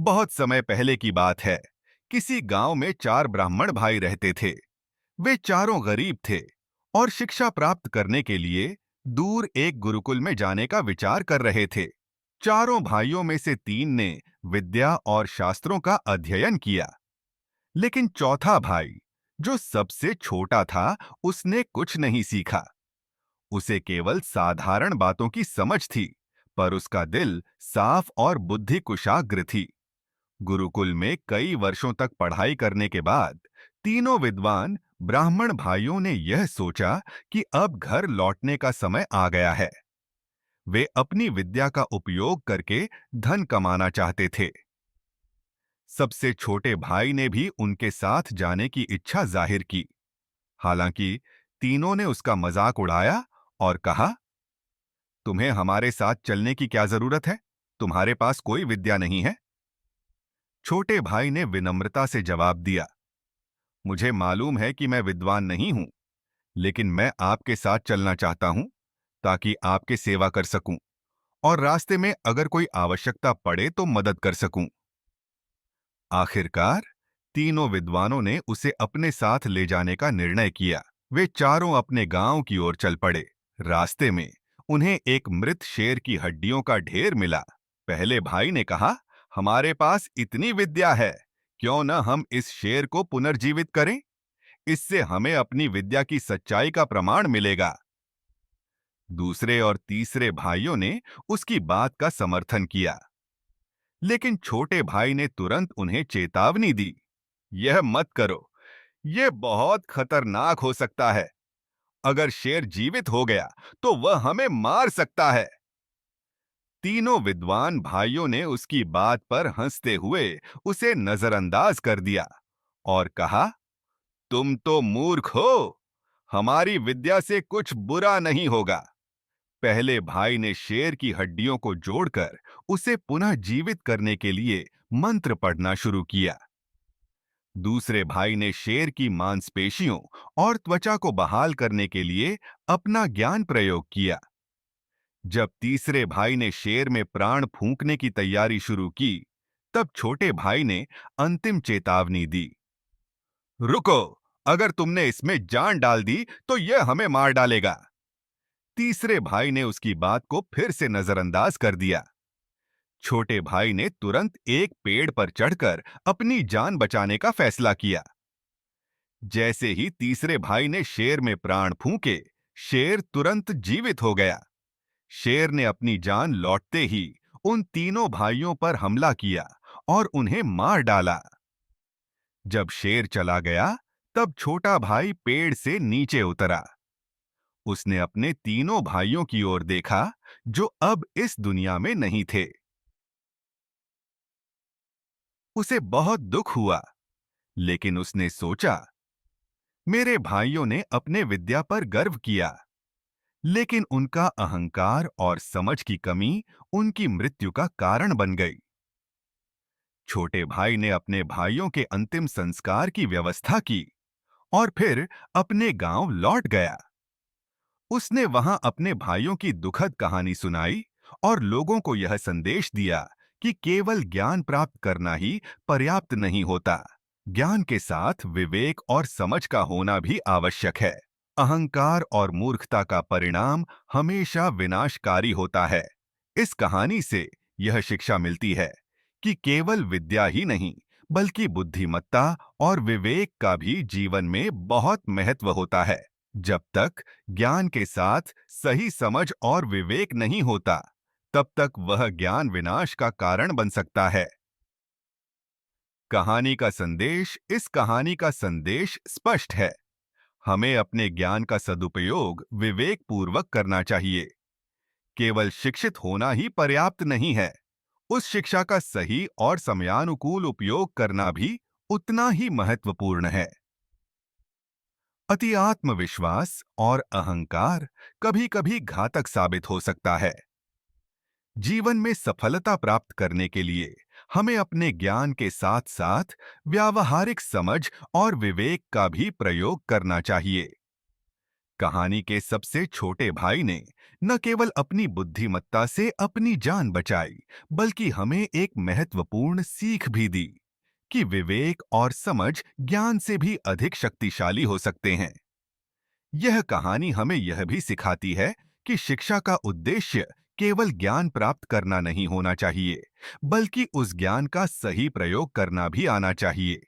बहुत समय पहले की बात है। किसी गांव में चार ब्राह्मण भाई रहते थे। वे चारों गरीब थे और शिक्षा प्राप्त करने के लिए दूर एक गुरुकुल में जाने का विचार कर रहे थे। चारों भाइयों में से तीन ने विद्या और शास्त्रों का अध्ययन किया, लेकिन चौथा भाई, जो सबसे छोटा था, उसने कुछ नहीं सीखा। उसे केवल साधारण बातों की समझ थी, पर उसका दिल साफ और बुद्धि कुशाग्र थी। गुरुकुल में कई वर्षों तक पढ़ाई करने के बाद तीनों विद्वान ब्राह्मण भाइयों ने यह सोचा कि अब घर लौटने का समय आ गया है। वे अपनी विद्या का उपयोग करके धन कमाना चाहते थे। सबसे छोटे भाई ने भी उनके साथ जाने की इच्छा जाहिर की। हालांकि तीनों ने उसका मजाक उड़ाया और कहा, तुम्हें हमारे साथ चलने की क्या जरूरत है? तुम्हारे पास कोई विद्या नहीं है। छोटे भाई ने विनम्रता से जवाब दिया, मुझे मालूम है कि मैं विद्वान नहीं हूं, लेकिन मैं आपके साथ चलना चाहता हूं ताकि आपके सेवा कर सकूं और रास्ते में अगर कोई आवश्यकता पड़े तो मदद कर सकूं। आखिरकार तीनों विद्वानों ने उसे अपने साथ ले जाने का निर्णय किया। वे चारों अपने गांव की ओर चल पड़े। रास्ते में उन्हें एक मृत शेर की हड्डियों का ढेर मिला। पहले भाई ने कहा, हमारे पास इतनी विद्या है, क्यों न हम इस शेर को पुनर्जीवित करें? इससे हमें अपनी विद्या की सच्चाई का प्रमाण मिलेगा। दूसरे और तीसरे भाइयों ने उसकी बात का समर्थन किया, लेकिन छोटे भाई ने तुरंत उन्हें चेतावनी दी, यह मत करो, यह बहुत खतरनाक हो सकता है। अगर शेर जीवित हो गया तो वह हमें मार सकता है। तीनों विद्वान भाइयों ने उसकी बात पर हंसते हुए उसे नजरअंदाज कर दिया और कहा, तुम तो मूर्ख हो, हमारी विद्या से कुछ बुरा नहीं होगा। पहले भाई ने शेर की हड्डियों को जोड़कर उसे पुनः जीवित करने के लिए मंत्र पढ़ना शुरू किया। दूसरे भाई ने शेर की मांसपेशियों और त्वचा को बहाल करने के लिए अपना ज्ञान प्रयोग किया। जब तीसरे भाई ने शेर में प्राण फूंकने की तैयारी शुरू की, तब छोटे भाई ने अंतिम चेतावनी दी, रुको, अगर तुमने इसमें जान डाल दी तो यह हमें मार डालेगा। तीसरे भाई ने उसकी बात को फिर से नजरअंदाज कर दिया। छोटे भाई ने तुरंत एक पेड़ पर चढ़कर अपनी जान बचाने का फैसला किया। जैसे ही तीसरे भाई ने शेर में प्राण फूंके, शेर तुरंत जीवित हो गया। शेर ने अपनी जान लौटते ही उन तीनों भाइयों पर हमला किया और उन्हें मार डाला। जब शेर चला गया, तब छोटा भाई पेड़ से नीचे उतरा। उसने अपने तीनों भाइयों की ओर देखा, जो अब इस दुनिया में नहीं थे। उसे बहुत दुख हुआ, लेकिन उसने सोचा, मेरे भाइयों ने अपने विद्या पर गर्व किया, लेकिन उनका अहंकार और समझ की कमी उनकी मृत्यु का कारण बन गई। छोटे भाई ने अपने भाइयों के अंतिम संस्कार की व्यवस्था की और फिर अपने गांव लौट गया। उसने वहां अपने भाइयों की दुखद कहानी सुनाई और लोगों को यह संदेश दिया कि केवल ज्ञान प्राप्त करना ही पर्याप्त नहीं होता। ज्ञान के साथ विवेक और समझ का होना भी आवश्यक है। अहंकार और मूर्खता का परिणाम हमेशा विनाशकारी होता है। इस कहानी से यह शिक्षा मिलती है कि केवल विद्या ही नहीं, बल्कि बुद्धिमत्ता और विवेक का भी जीवन में बहुत महत्व होता है। जब तक ज्ञान के साथ सही समझ और विवेक नहीं होता, तब तक वह ज्ञान विनाश का कारण बन सकता है। इस कहानी का संदेश स्पष्ट है। हमें अपने ज्ञान का सदुपयोग विवेक पूर्वक करना चाहिए। केवल शिक्षित होना ही पर्याप्त नहीं है। उस शिक्षा का सही और समयानुकूल उपयोग करना भी उतना ही महत्वपूर्ण है। अति आत्मविश्वास और अहंकार कभी-कभी घातक साबित हो सकता है। जीवन में सफलता प्राप्त करने के लिए हमें अपने ज्ञान के साथ-साथ व्यावहारिक समझ और विवेक का भी प्रयोग करना चाहिए। कहानी के सबसे छोटे भाई ने न केवल अपनी बुद्धिमत्ता से अपनी जान बचाई, बल्कि हमें एक महत्वपूर्ण सीख भी दी कि विवेक और समझ ज्ञान से भी अधिक शक्तिशाली हो सकते हैं। यह कहानी हमें यह भी सिखाती है कि शिक्षा का उद्देश्य केवल ज्ञान प्राप्त करना नहीं होना चाहिए, बल्कि उस ज्ञान का सही प्रयोग करना भी आना चाहिए।